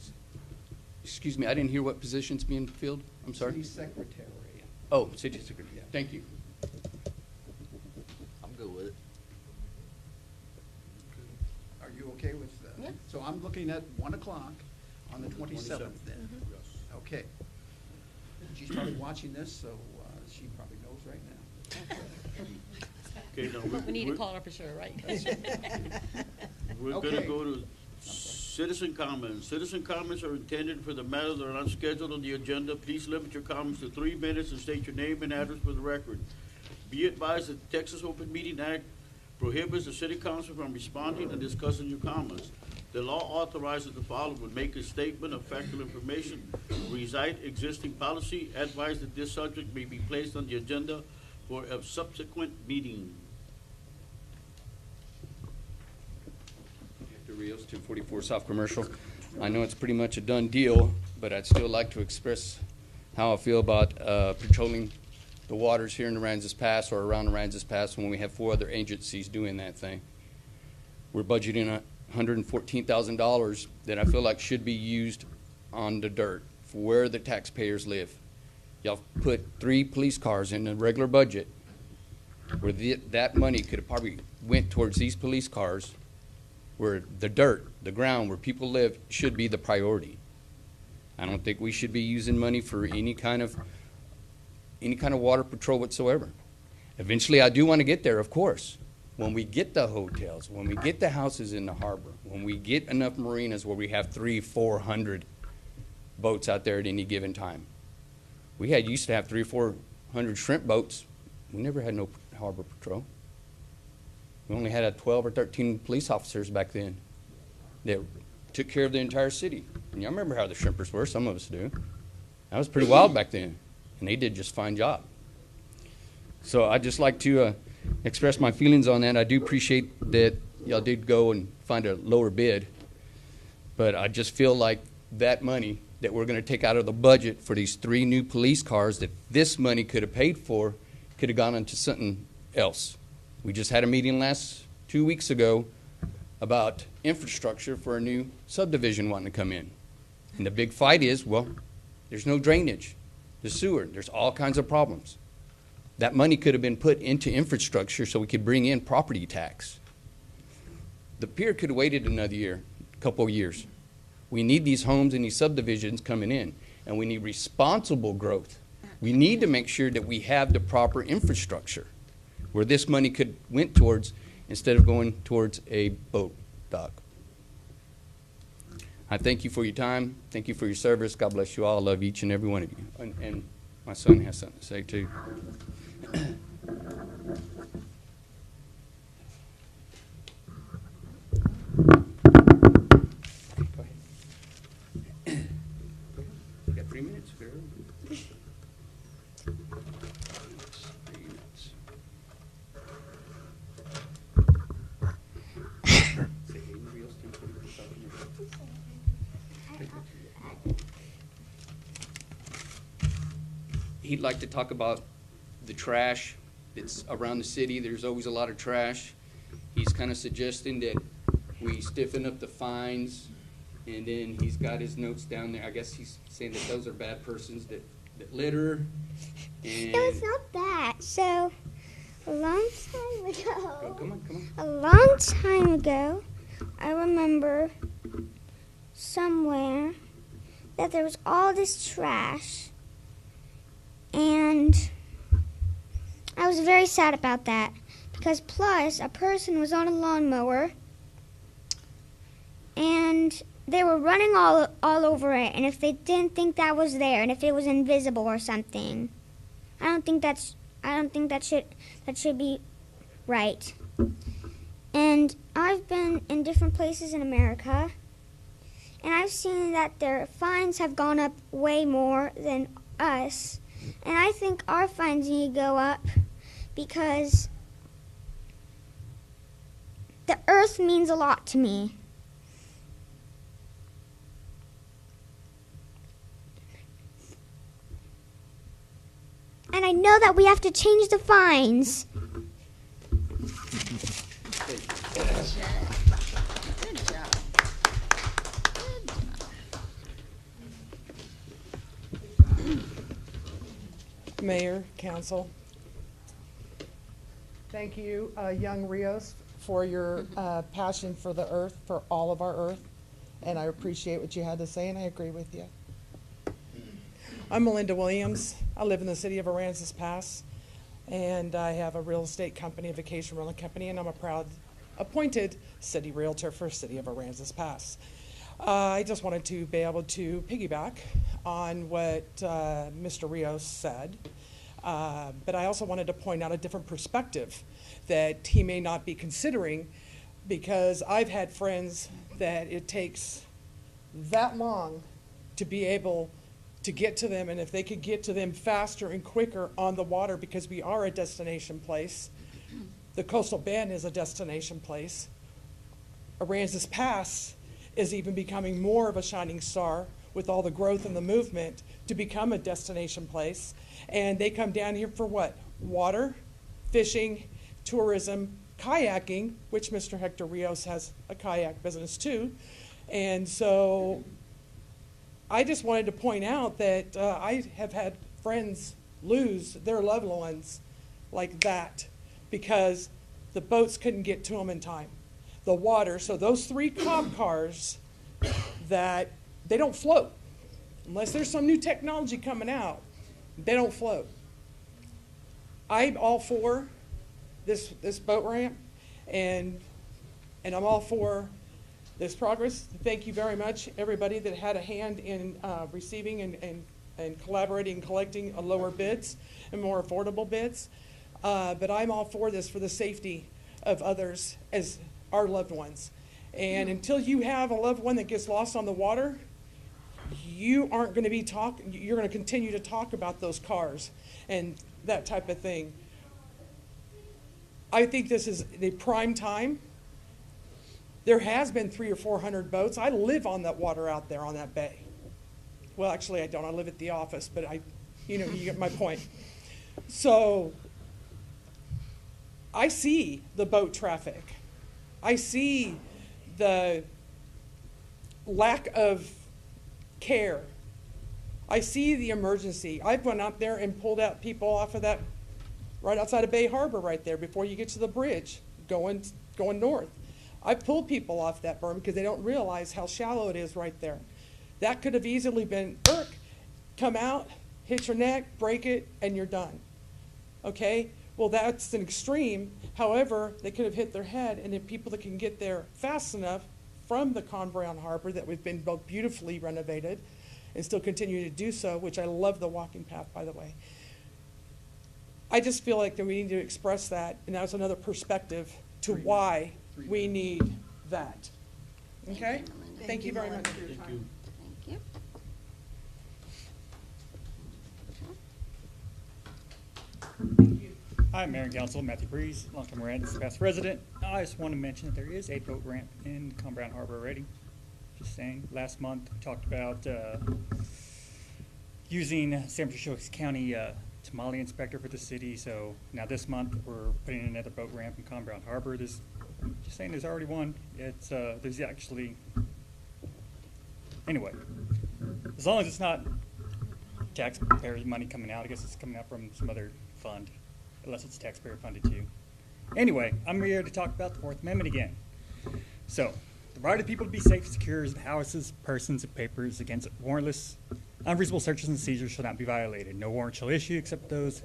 S17: Excuse me, I didn't hear what position's being filled. I'm sorry.
S7: City secretary.
S17: Oh, city secretary. Thank you.
S11: I'm good with it.
S7: Are you okay with that?
S3: Yeah.
S7: So I'm looking at 1 o'clock on the 27th then.
S1: Yes.
S7: Okay. She's probably watching this, so she probably knows right now.
S1: Okay, now
S5: We need to call her for sure, right?
S1: we're gonna
S7: Okay.
S1: go to citizen comments. Citizen comments are intended for the matters that are not scheduled on the agenda. Please limit your comments to 3 minutes and state your name and address for the record. Be advised that the Texas Open Meeting Act prohibits the city council from responding and discussing your comments. The law authorizes the following: make a statement of factual information, recite existing policy, advise that this subject may be placed on the agenda for a subsequent meeting.
S17: Hector Rios, 244 South Commercial. I know it's pretty much a done deal, but I'd still like to express how I feel about patrolling the waters here in Aransas Pass or around Aransas Pass when we have 4 other agencies doing that thing. We're budgeting $114,000 that I feel like should be used on the dirt for where the taxpayers live. Y'all put 3 police cars in the regular budget where that money could have probably went towards these police cars, where the dirt, the ground where people live should be the priority. I don't think we should be using money for any kind of water patrol whatsoever. Eventually, I do want to get there, of course. When we get the hotels, when we get the houses in the harbor, when we get enough marinas where we have 300-400 boats out there at any given time. We used to have 300-400 shrimp boats. We never had no harbor patrol. We only had 12 or 13 police officers back then that took care of the entire city. And y'all remember how the shrimpers were, some of us do. That was pretty wild back then, and they did just a fine job. So I'd just like to express my feelings on that. I do appreciate that y'all did go and find a lower bid, but I just feel like that money that we're going to take out of the budget for these 3 new police cars that this money could have paid for could have gone into something else. We just had a meeting 2 weeks ago about infrastructure for a new subdivision wanting to come in. And the big fight is, well, there's no drainage, the sewer, there's all kinds of problems. That money could have been put into infrastructure so we could bring in property tax. The pier could have waited another year, a couple of years. We need these homes and these subdivisions coming in, and we need responsible growth. We need to make sure that we have the proper infrastructure where this money went towards instead of going towards a boat dock. I thank you for your time. Thank you for your service. God bless you all. I love each and every one of you. And my son has something to say too. You got 3 minutes, girl. 3 minutes. He'd like to talk about the trash that's around the city. There's always a lot of trash. He's kind of suggesting that we stiffen up the fines, and then he's got his notes down there. I guess he's saying that those are bad persons that litter. And
S18: No, it's not that. So, a long time ago.
S17: Oh, come on.
S18: A long time ago, I remember somewhere that there was all this trash, and I was very sad about that, because plus a person was on a lawnmower and they were running all over it, and if they didn't think that was there, and if it was invisible or something, I don't think that should be right. And I've been in different places in America, and I've seen that their fines have gone up way more than us. And I think our fines need to go up because the earth means a lot to me. And I know that we have to change the fines.
S20: Mayor, Council. Thank you, Young Rios, for your passion for the earth, for all of our earth, and I appreciate what you had to say, and I agree with you. I'm Melinda Williams. I live in the city of Aransas Pass, and I have a real estate company, a vacation rental company, and I'm a proud appointed city realtor for city of Aransas Pass. I just wanted to be able to piggyback on what Mr. Rios said, but I also wanted to point out a different perspective that he may not be considering, because I've had friends that it takes that long to be able to get to them, and if they could get to them faster and quicker on the water, because we are a destination place. The coastal bend is a destination place. Aransas Pass is even becoming more of a shining star with all the growth and the movement to become a destination place. And they come down here for what? Water, fishing, tourism, kayaking, which Mr. Hector Rios has a kayak business too. And so I just wanted to point out that I have had friends lose their loved ones like that because the boats couldn't get to them in time. The water, so those 3 cop cars, that they don't float. Unless there's some new technology coming out, they don't float. I'm all for this boat ramp, and I'm all for this progress. Thank you very much, everybody that had a hand in receiving and collaborating and collecting lower bids and more affordable bids. But I'm all for this for the safety of others as our loved ones. And until you have a loved one that gets lost on the water, you aren't going to be you're going to continue to talk about those cars and that type of thing. I think this is the prime time. There has been 300 or 400 boats. I live on that water out there on that bay. Well, actually, I don't. I live at the office, but you get my point. So I see the boat traffic. I see the lack of care. I see the emergency. I've went out there and pulled out people off of that right outside of Bay Harbor right there before you get to the bridge going north. I pulled people off that berm because they don't realize how shallow it is right there. That could have easily been, come out, hit your neck, break it, and you're done. Okay? Well, that's an extreme. However, they could have hit their head, and then people that can get there fast enough from the Convoy on Harbor that we've been both beautifully renovated and still continue to do so, which I love the walking path, by the way. I just feel like that we need to express that, and that's another perspective to why we need that. Okay? Thank you very much for your time.
S3: Thank you.
S21: Hi, Mayor and Council, Matthew Breeze, longtime Aransas past resident. I just want to mention that there is a boat ramp in Brown Harbor already. Just saying, last month we talked about using San Patricio County tamale inspector for the city. So now this month we're putting in another boat ramp in Brown Harbor. Just saying, there's already one. It's there's actually anyway. As long as it's not taxpayers' money coming out, I guess it's coming out from some other fund, unless it's taxpayer funded too. Anyway, I'm here to talk about the Fourth Amendment again. So, the right of people to be safe and secure in houses, persons, and papers against warrantless, unreasonable searches and seizures shall not be violated. No warrant shall issue except those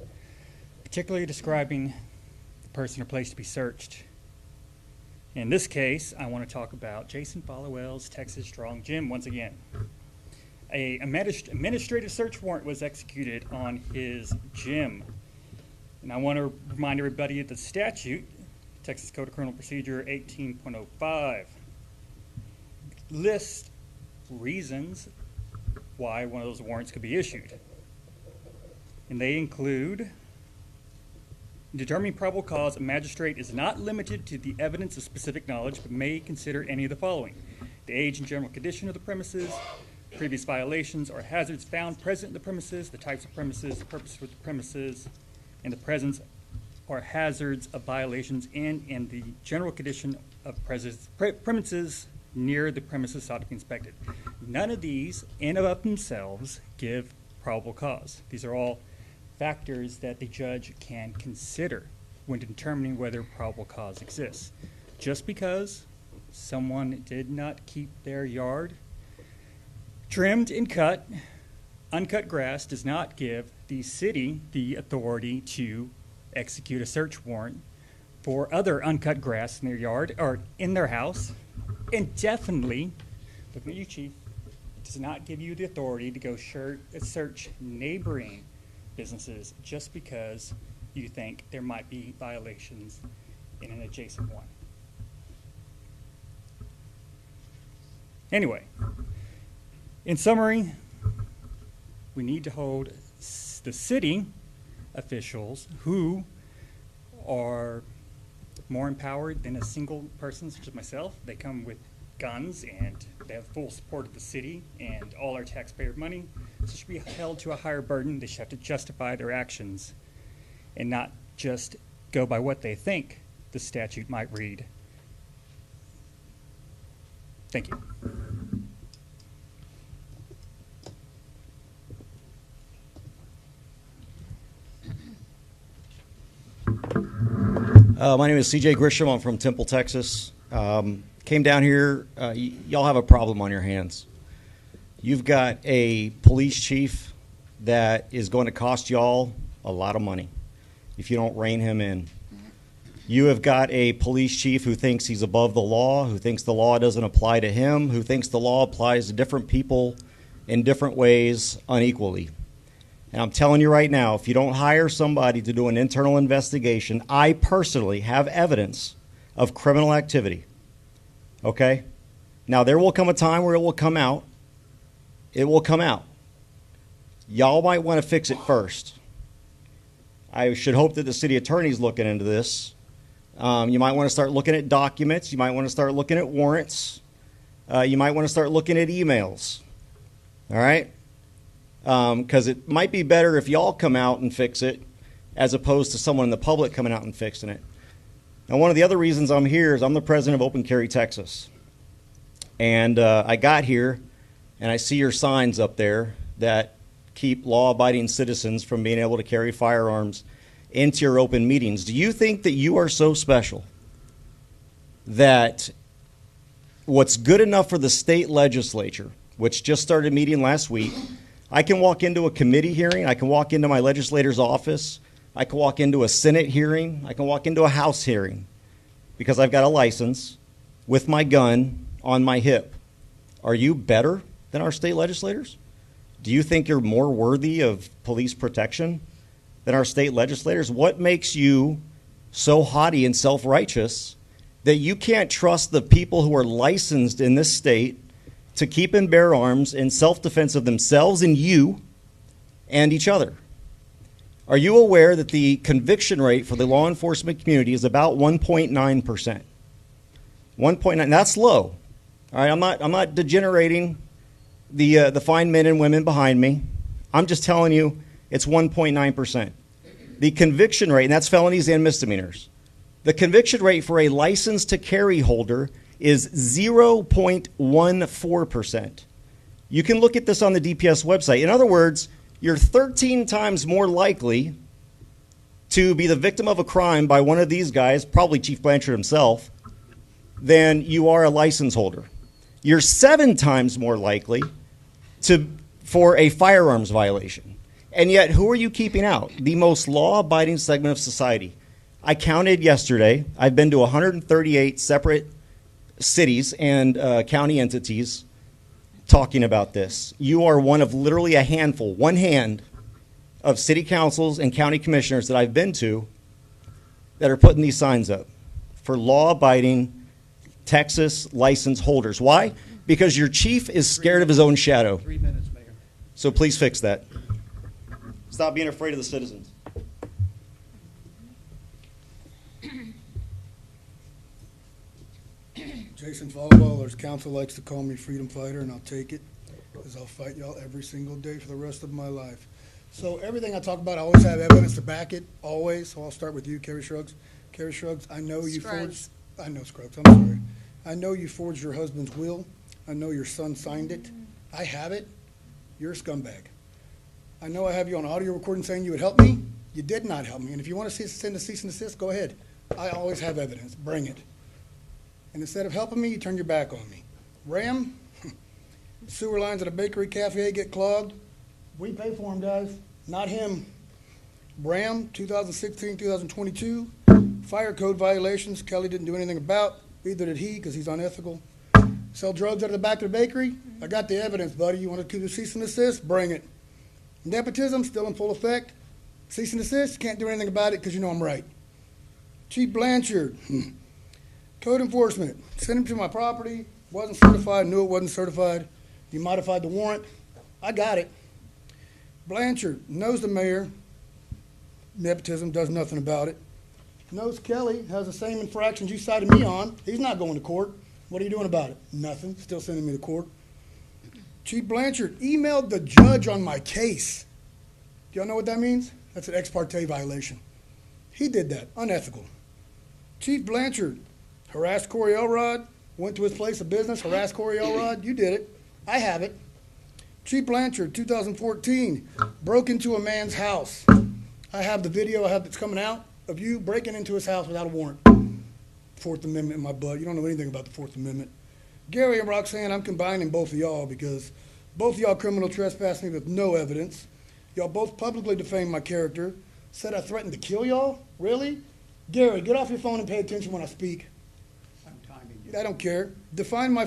S21: particularly describing the person or place to be searched. In this case, I want to talk about Jason Followell's Texas Strong Gym once again. An administrative search warrant was executed on his gym. And I want to remind everybody of the statute, Texas Code of Criminal Procedure 18.05, lists reasons why one of those warrants could be issued. And they include, in determining probable cause, a magistrate is not limited to the evidence of specific knowledge, but may consider any of the following: the age and general condition of the premises, previous violations or hazards found present in the premises, the types of premises, the purpose for the premises, and the presence or hazards of violations in the general condition of premises near the premises sought to be inspected. None of these, in and of themselves, give probable cause. These are all factors that the judge can consider when determining whether probable cause exists. Just because someone did not keep their yard trimmed and cut, uncut grass does not give the city the authority to execute a search warrant for other uncut grass in their yard or in their house. And definitely, looking at you, Chief, it does not give you the authority to go search neighboring businesses just because you think there might be violations in an adjacent one. Anyway, in summary, we need to hold the city officials who are more empowered than a single person such as myself. They come with guns and they have full support of the city and all our taxpayer money. So should be held to a higher burden. They should have to justify their actions and not just go by what they think the statute might read. Thank you.
S22: My name is CJ Grisham. I'm from Temple, Texas. Came down here. Y'all have a problem on your hands. You've got a police chief that is going to cost y'all a lot of money if you don't rein him in. You have got a police chief who thinks he's above the law, who thinks the law doesn't apply to him, who thinks the law applies to different people in different ways unequally. And I'm telling you right now, if you don't hire somebody to do an internal investigation, I personally have evidence of criminal activity. Okay? Now, there will come a time where it will come out. It will come out. Y'all might want to fix it first. I should hope that the city attorney's looking into this. You might want to start looking at documents. You might want to start looking at warrants. You might want to start looking at emails. All right? Because it might be better if y'all come out and fix it as opposed to someone in the public coming out and fixing it. Now, one of the other reasons I'm here is I'm the president of Open Carry Texas. And I got here, and I see your signs up there that keep law-abiding citizens from being able to carry firearms into your open meetings. Do you think that you are so special that what's good enough for the state legislature, which just started meeting last week, I can walk into a committee hearing, I can walk into my legislator's office, I can walk into a Senate hearing, I can walk into a House hearing because I've got a license with my gun on my hip. Are you better than our state legislators? Do you think you're more worthy of police protection than our state legislators? What makes you so haughty and self-righteous that you can't trust the people who are licensed in this state to keep and bear arms in self-defense of themselves and you and each other? Are you aware that the conviction rate for the law enforcement community is about 1.9%? 1.9, that's low. All right, I'm not degenerating the fine men and women behind me. I'm just telling you it's 1.9%. The conviction rate, and that's felonies and misdemeanors, the conviction rate for a license to carry holder is 0.14%. You can look at this on the DPS website. In other words, you're 13 times more likely to be the victim of a crime by one of these guys, probably Chief Blanchard himself, than you are a license holder. You're 7 times more likely for a firearms violation. And yet, who are you keeping out? The most law-abiding segment of society. I counted yesterday. I've been to 138 separate cities and county entities talking about this. You are one of literally a handful, one hand, of city councils and county commissioners that I've been to that are putting these signs up for law-abiding Texas license holders. Why? Because your chief is scared of his own shadow.
S1: 3 minutes, Mayor.
S22: So please fix that. Stop being afraid of the citizens.
S4: Jason Volleyball, council likes to call me freedom fighter, and I'll take it, because I'll fight y'all every single day for the rest of my life. So everything I talk about, I always have evidence to back it, always. So I'll start with you, Carrie Shrugs. Carrie Shrugs, I know you forged, I know Scruggs, I'm sorry. I know you forged your husband's will. I know your son signed it. I have it. You're a scumbag. I know I have you on audio recording saying you would help me. You did not help me. And if you want to send a cease and desist, go ahead. I always have evidence. Bring it. And instead of helping me, you turn your back on me. Ram, sewer lines at a bakery cafe get clogged. We pay for them, guys, not him. Bram, 2016, 2022, fire code violations Kelly didn't do anything about. Either did he, because he's unethical. Sell drugs out of the back of the bakery. I got the evidence, buddy. You want to do cease and desist? Bring it. Nepotism, still in full effect. Cease and desist, can't do anything about it because you know I'm right. Chief Blanchard, code enforcement, sent him to my property, wasn't certified, knew it wasn't certified. You modified the warrant. I got it. Blanchard knows the mayor. Nepotism, does nothing about it. Knows Kelly has the same infractions you cited me on. He's not going to court. What are you doing about it? Nothing. Still sending me to court. Chief Blanchard emailed the judge on my case. Do y'all know what that means? That's an ex parte violation. He did that. Unethical. Chief Blanchard harassed Corey Elrod, went to his place of business, harassed Corey Elrod. You did it. I have it. Chief Blanchard, 2014, broke into a man's house. I have the video that's coming out of you breaking into his house without a warrant. Fourth Amendment in my blood. You don't know anything about the Fourth Amendment. Gary and Roxanne, I'm combining both of y'all because both of y'all criminal trespassed me with no evidence. Y'all both publicly defamed my character. Said I threatened to kill y'all? Really? Gary, get off your phone and pay attention when I speak.
S7: I'm timing you.
S4: I don't care. You denied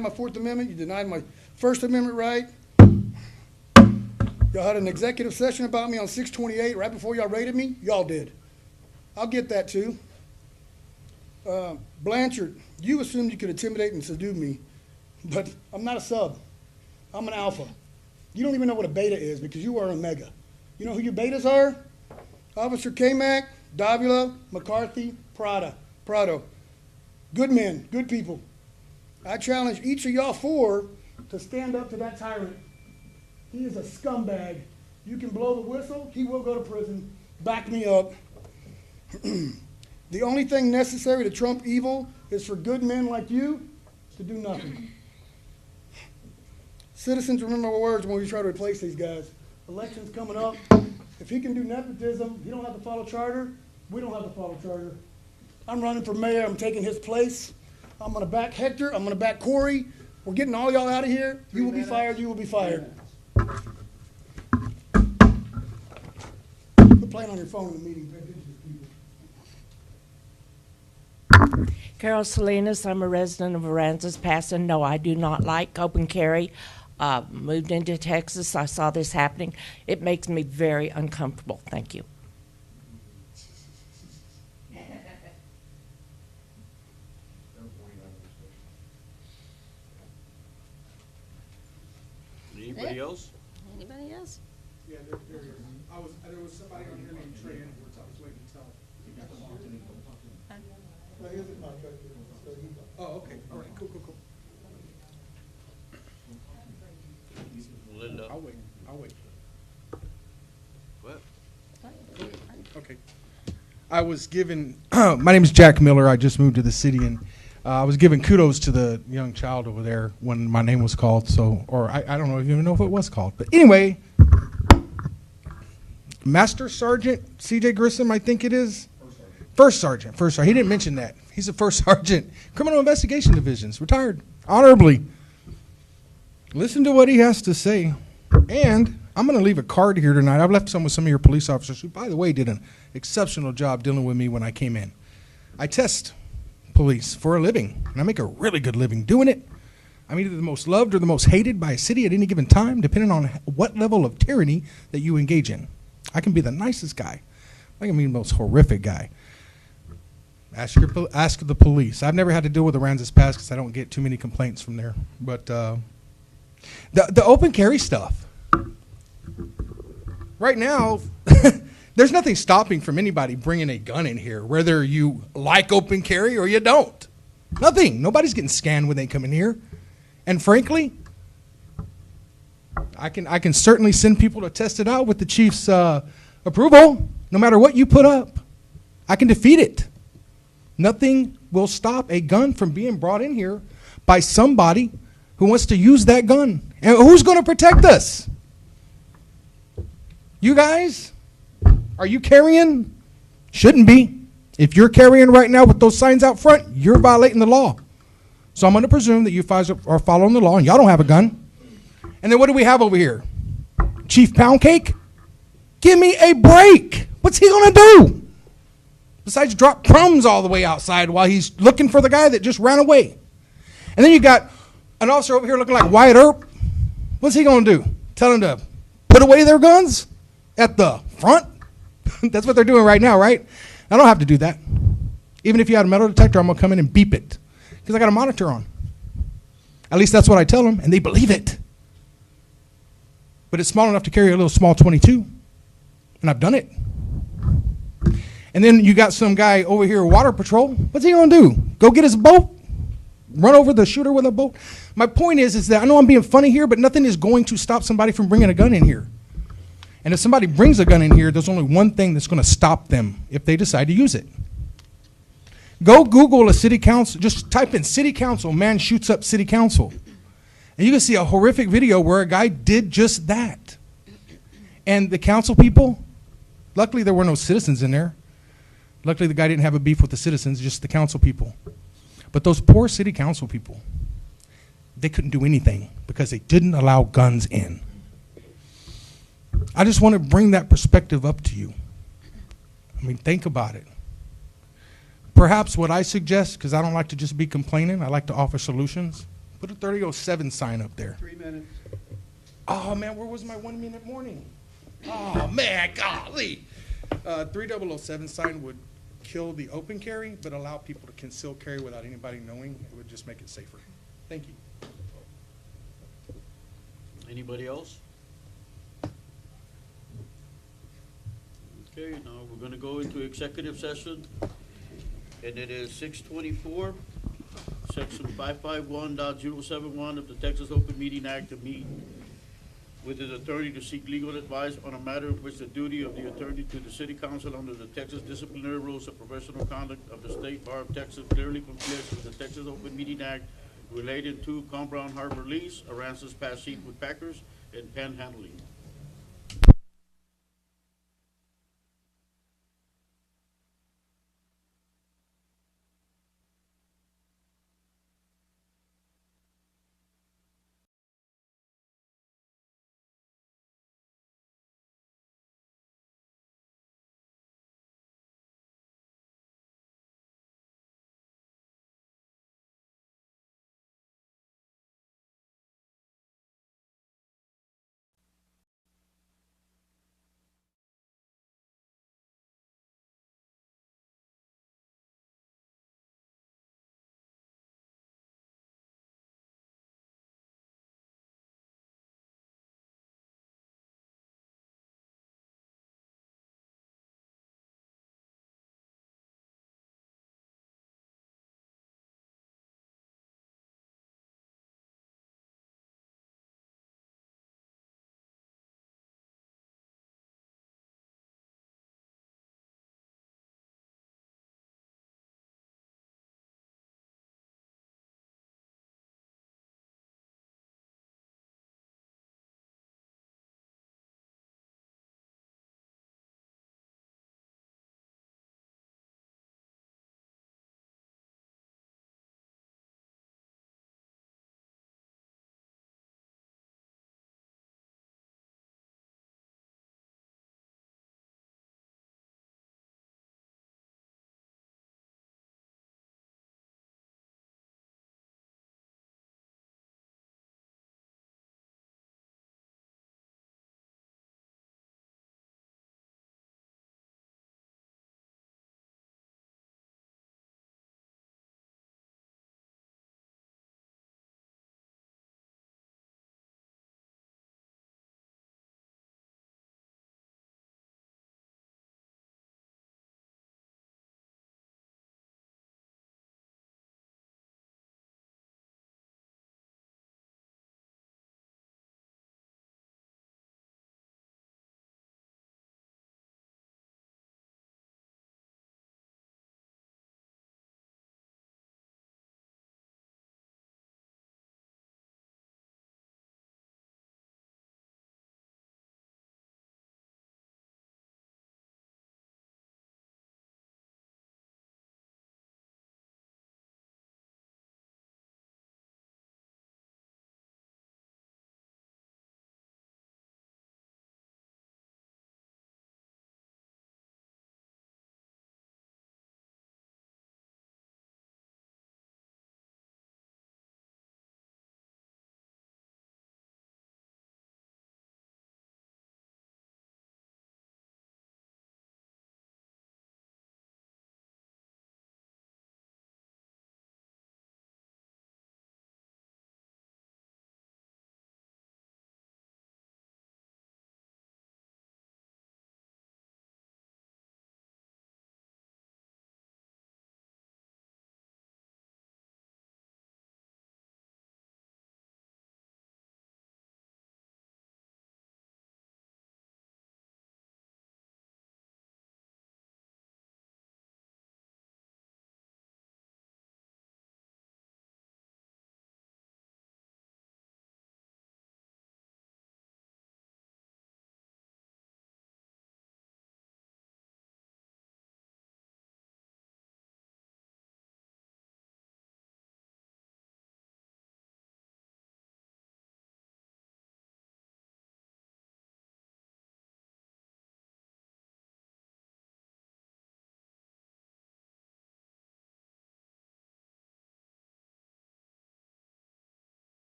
S4: my Fourth Amendment. You denied my First Amendment right. Y'all had an executive session about me on 6/28 right before y'all raided me. Y'all did. I'll get that too. Blanchard, you assumed you could intimidate and subdue me, but I'm not a sub. I'm an alpha. You don't even know what a beta is because you are an omega. You know who your betas are? Officer K-Mac, Davila, McCarthy, Prado. Good men, good people. I challenge each of y'all four to stand up to that tyrant. He is a scumbag. You can blow the whistle, he will go to prison. Back me up. The only thing necessary to trump evil is for good men like you to do nothing. Citizens, remember my words when we try to replace these guys. Election's coming up. If he can do nepotism, he don't have to follow charter. We don't have to follow charter. I'm running for mayor. I'm taking his place. I'm going to back Hector. I'm going to back Corey. We're getting all y'all out of here. You will be fired. You will be fired. Quit playing on your phone in the meeting. Pay attention to people.
S6: Carol Salinas, I'm a resident of Aransas Pass, and no, I do not like open carry. Moved into Texas, I saw this happening. It makes me very uncomfortable. Thank you.
S1: Anybody else?
S3: Anybody else?
S4: Yeah, there was somebody on here named Trey Edwards. I was waiting to tell. Oh, okay. All right. Cool.
S1: Linda.
S16: I'll wait.
S1: What?
S16: Okay. I was given, my name is Jack Miller. I just moved to the city, and I was giving kudos to the young child over there when my name was called. So, or I don't even know if it was called. But anyway, Master Sergeant C.J. Grissom, I think it is. First Sergeant. He didn't mention that. He's a First Sergeant. Criminal Investigation Divisions, retired honorably. Listen to what he has to say. And I'm going to leave a card here tonight. I've left some with some of your police officers who, by the way, did an exceptional job dealing with me when I came in. I test police for a living, and I make a really good living doing it. I'm either the most loved or the most hated by a city at any given time, depending on what level of tyranny that you engage in. I can be the nicest guy. I can be the most horrific guy. Ask the police. I've never had to deal with Aransas Pass because I don't get too many complaints from there. But the open carry stuff. Right now, there's nothing stopping from anybody bringing a gun in here, whether you like open carry or you don't. Nothing. Nobody's getting scanned when they come in here. And frankly, I can certainly send people to test it out with the chief's approval. No matter what you put up, I can defeat it. Nothing will stop a gun from being brought in here by somebody who wants to use that gun. And who's going to protect us? You guys? Are you carrying? Shouldn't be. If you're carrying right now with those signs out front, you're violating the law. So I'm going to presume that you guys are following the law and y'all don't have a gun. And then what do we have over here? Chief Pound Cake? Give me a break. What's he going to do? Besides drop crumbs all the way outside while he's looking for the guy that just ran away. And then you got an officer over here looking like Wyatt Earp. What's he going to do? Tell him to put away their guns at the front? That's what they're doing right now, right? I don't have to do that. Even if you had a metal detector, I'm going to come in and beep it because I got a monitor on. At least that's what I tell them, and they believe it. But it's small enough to carry a little small 22, and I've done it. And then you got some guy over here, water patrol. What's he going to do? Go get his boat? Run over the shooter with a boat? My point is that I know I'm being funny here, but nothing is going to stop somebody from bringing a gun in here. And if somebody brings a gun in here, there's only one thing that's going to stop them if they decide to use it. Go Google a city council. Just type in city council, man shoots up city council. And you can see a horrific video where a guy did just that. And the council people, luckily there were no citizens in there. Luckily the guy didn't have a beef with the citizens, just the council people. But those poor city council people, they couldn't do anything because they didn't allow guns in. I just want to bring that perspective up to you. I mean, think about it. Perhaps what I suggest, because I don't like to just be complaining, I like to offer solutions, put a 3007 sign up there.
S7: 3 minutes.
S16: Oh, man, where was my 1 minute warning? Oh, man, golly. 3007 sign would kill the open carry, but allow people to conceal carry without anybody knowing. It would just make it safer. Thank you.
S1: Anybody else? Okay, now we're gonna go into executive session, and it is 6:24, section 551.071 of the Texas Open Meeting Act, to meet with his attorney to seek legal advice on a matter in which the duty of the attorney to the city council under the Texas Disciplinary Rules of Professional Conduct of the State Bar of Texas clearly conflicts with the Texas Open Meeting Act related to Com Brown Harbor lease, Aransas pass seat with Packers, and panhandling.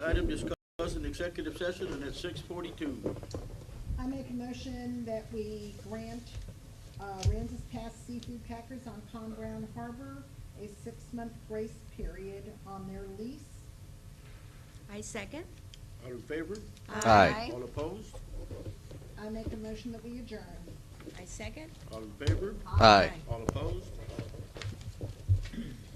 S1: item discussed in executive session, and it's 6:42.
S5: I make a motion that we grant Aransas Pass Seafood Packers on Con Brown Harbor a 6-month grace period on their lease.
S2: I second.
S1: All in favor?
S11: Aye.
S1: All opposed?
S5: I make a motion that we adjourn.
S2: I second.
S1: All in favor?
S11: Aye.
S1: All opposed?